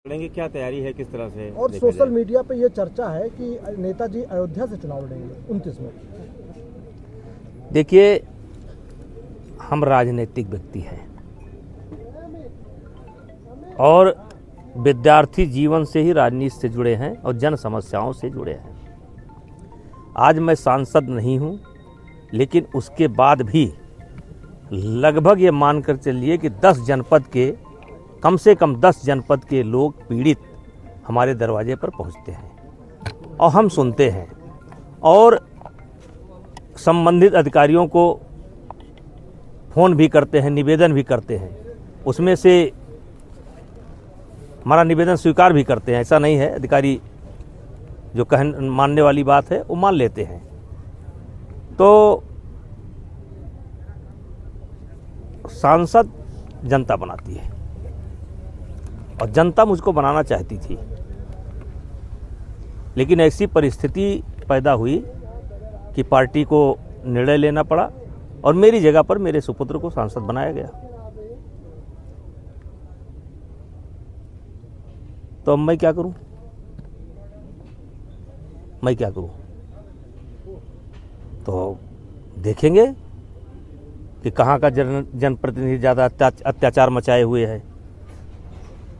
लड़ेंगे, क्या तैयारी है, किस तरह से? और सोशल मीडिया पे ये चर्चा है कि नेताजी अयोध्या से चुनाव लड़ेंगे 29 में। देखिए, हम राजनीतिक व्यक्ति हैं और विद्यार्थी जीवन से ही राजनीति से जुड़े हैं और जन समस्याओं से जुड़े हैं। आज मैं सांसद नहीं हूं, लेकिन उसके बाद भी लगभग ये मानकर चलिए कि 10 जनपद के कम से कम 10 जनपद के लोग पीड़ित हमारे दरवाजे पर पहुंचते हैं और हम सुनते हैं और संबंधित अधिकारियों को फ़ोन भी करते हैं, निवेदन भी करते हैं। उसमें से हमारा निवेदन स्वीकार भी करते हैं। ऐसा नहीं है, अधिकारी जो मानने वाली बात है वो मान लेते हैं। तो सांसद जनता बनाती है और जनता मुझको बनाना चाहती थी, लेकिन ऐसी परिस्थिति पैदा हुई कि पार्टी को निर्णय लेना पड़ा और मेरी जगह पर मेरे सुपुत्र को सांसद बनाया गया। तो अब मैं क्या करूं? तो देखेंगे कि कहां का जनप्रतिनिधि ज़्यादा अत्याचार मचाए हुए है।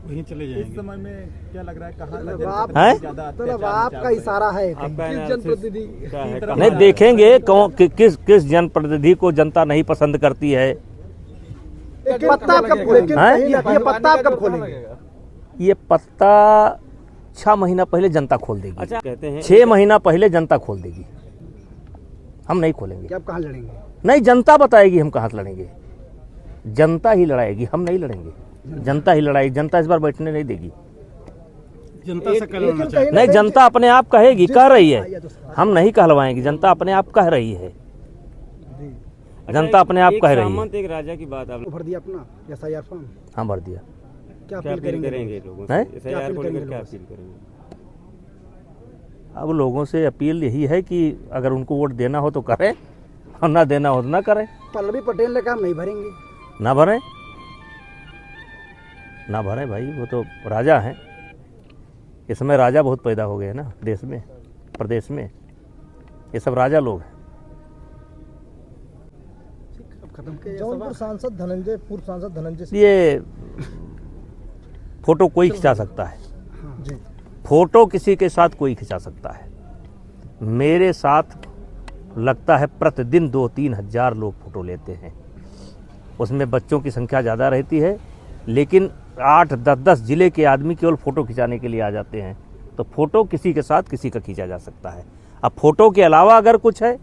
वहीं चले जाएंगे। इस समय में क्या लग रहा है, कहाँ मतलब आपका इशारा है किस जनप्रतिनिधि की तरफ? नहीं, देखेंगे किस जनप्रतिनिधि को जनता नहीं पसंद करती है। पत्ता कब खोलेंगे? ये पत्ता आप कब खोलेंगे? ये पत्ता 6 महीना पहले जनता खोल देगी। अच्छा, कहते हैं 6 महीना पहले जनता खोल देगी, हम नहीं खोलेंगे। क्या आप कहाँ लड़ेंगे? नहीं, जनता बताएगी हम कहाँ से लड़ेंगे। जनता ही लड़ाएगी, हम नहीं लड़ेंगे। जनता ही लड़ाई, जनता इस बार बैठने नहीं देगी। जनता से कहलवाना चाहिए। नहीं, जनता अपने आप कहेगी, कह रही है, हम नहीं कहलवाएंगे। जनता अपने आप कह रही है, जनता अपने आप कह रही है। एक राजा की बात आप भर दिया अपना SIR फॉर्म? हाँ, भर दिया। क्या अपील करेंगे लोगों से? SIR को लेकर क्या अपील करेंगे? अब लोगों से अपील यही है कि अगर उनको वोट देना हो तो करें और ना देना हो तो ना करें। पल्लवी पटेल ने कहा हम नहीं भरेंगे। ना भरें भाई, वो तो राजा हैं। इस समय राजा बहुत पैदा हो गए हैं ना देश में, प्रदेश में। ये सब राजा लोग हैं। जौनपुर सांसद धनंजय, पूर्व सांसद धनंजय, ये फोटो कोई खिंचा सकता है। जी, फोटो किसी के साथ कोई खिंचा सकता है। मेरे साथ लगता है प्रतिदिन 2-3 हज़ार लोग फोटो लेते हैं। उसमें बच्चों की संख्या ज़्यादा रहती है, लेकिन 8-10 जिले के आदमी केवल फ़ोटो खिंचाने के लिए आ जाते हैं। तो फ़ोटो किसी के साथ किसी का खींचा जा सकता है। अब फ़ोटो के अलावा अगर कुछ है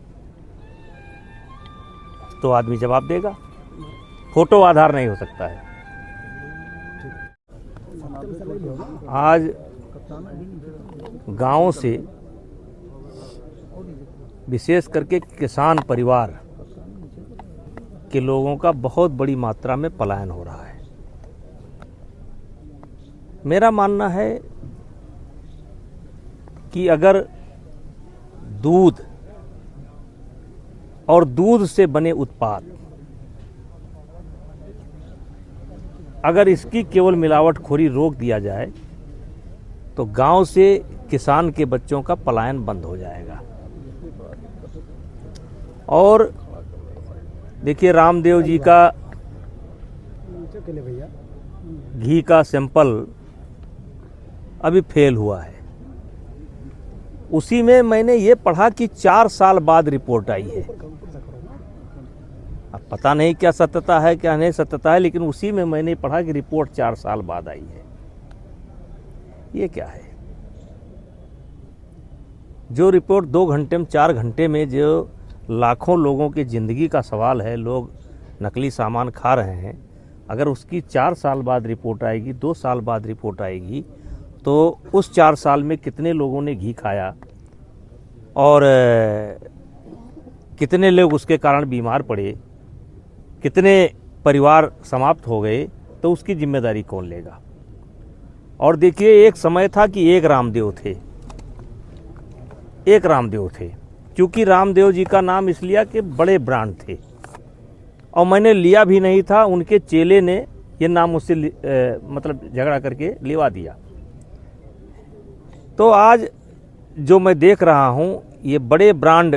तो आदमी जवाब देगा। फ़ोटो आधार नहीं हो सकता है। आज गांव से विशेष करके किसान परिवार के लोगों का बहुत बड़ी मात्रा में पलायन हो रहा है। मेरा मानना है कि अगर दूध और दूध से बने उत्पाद, अगर इसकी केवल मिलावटखोरी रोक दिया जाए तो गांव से किसान के बच्चों का पलायन बंद हो जाएगा। और देखिए, रामदेव जी का घी का सैंपल अभी फेल हुआ है। उसी में मैंने ये पढ़ा कि 4 साल बाद रिपोर्ट आई है। अब पता नहीं क्या सत्यता है क्या नहीं सत्यता है, लेकिन उसी में मैंने पढ़ा कि रिपोर्ट 4 साल बाद आई है। ये क्या है? जो रिपोर्ट 2 घंटे में 4 घंटे में जो लाखों लोगों की ज़िंदगी का सवाल है, लोग नकली सामान खा रहे हैं, अगर उसकी 4 साल बाद रिपोर्ट आएगी, 2 साल बाद रिपोर्ट आएगी, तो उस 4 साल में कितने लोगों ने घी खाया और कितने लोग उसके कारण बीमार पड़े, कितने परिवार समाप्त हो गए, तो उसकी जिम्मेदारी कौन लेगा? और देखिए, एक समय था कि एक रामदेव थे। क्योंकि रामदेव जी का नाम इसलिए कि बड़े ब्रांड थे और मैंने लिया भी नहीं था, उनके चेले ने ये नाम मुझसे मतलब झगड़ा करके लिवा दिया। तो आज जो मैं देख रहा हूं ये बड़े ब्रांड,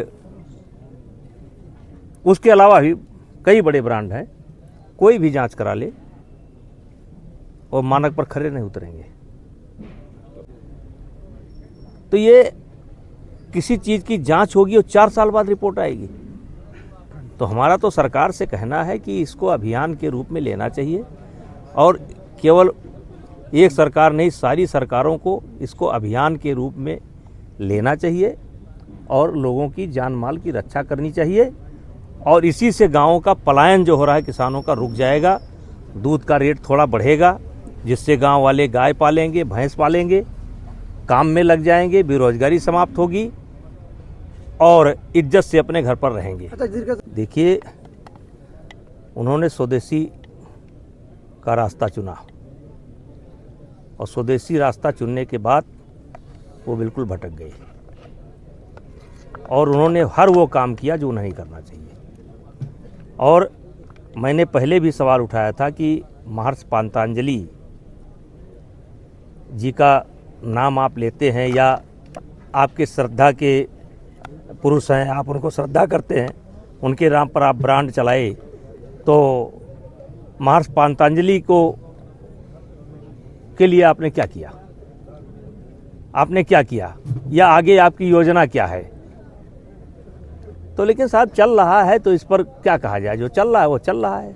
उसके अलावा भी कई बड़े ब्रांड हैं, कोई भी जांच करा ले और मानक पर खरे नहीं उतरेंगे। तो ये किसी चीज की जांच होगी और 4 साल बाद रिपोर्ट आएगी। तो हमारा तो सरकार से कहना है कि इसको अभियान के रूप में लेना चाहिए और केवल एक सरकार नहीं, सारी सरकारों को इसको अभियान के रूप में लेना चाहिए और लोगों की जान माल की रक्षा करनी चाहिए। और इसी से गाँवों का पलायन जो हो रहा है किसानों का रुक जाएगा, दूध का रेट थोड़ा बढ़ेगा, जिससे गांव वाले गाय पालेंगे, भैंस पालेंगे, काम में लग जाएंगे, बेरोजगारी समाप्त होगी और इज्जत से अपने घर पर रहेंगे। देखिए, उन्होंने स्वदेशी का रास्ता चुना और स्वदेशी रास्ता चुनने के बाद वो बिल्कुल भटक गए और उन्होंने हर वो काम किया जो नहीं करना चाहिए। और मैंने पहले भी सवाल उठाया था कि महर्षि पातंजलि जी का नाम आप लेते हैं या आपके श्रद्धा के पुरुष हैं, आप उनको श्रद्धा करते हैं, उनके नाम पर आप ब्रांड चलाए, तो महर्षि पातंजलि को के लिए आपने क्या किया? आपने क्या किया या आगे आपकी योजना क्या है? तो लेकिन साहब चल रहा है तो इस पर क्या कहा जाए, जो चल रहा है वो चल रहा है।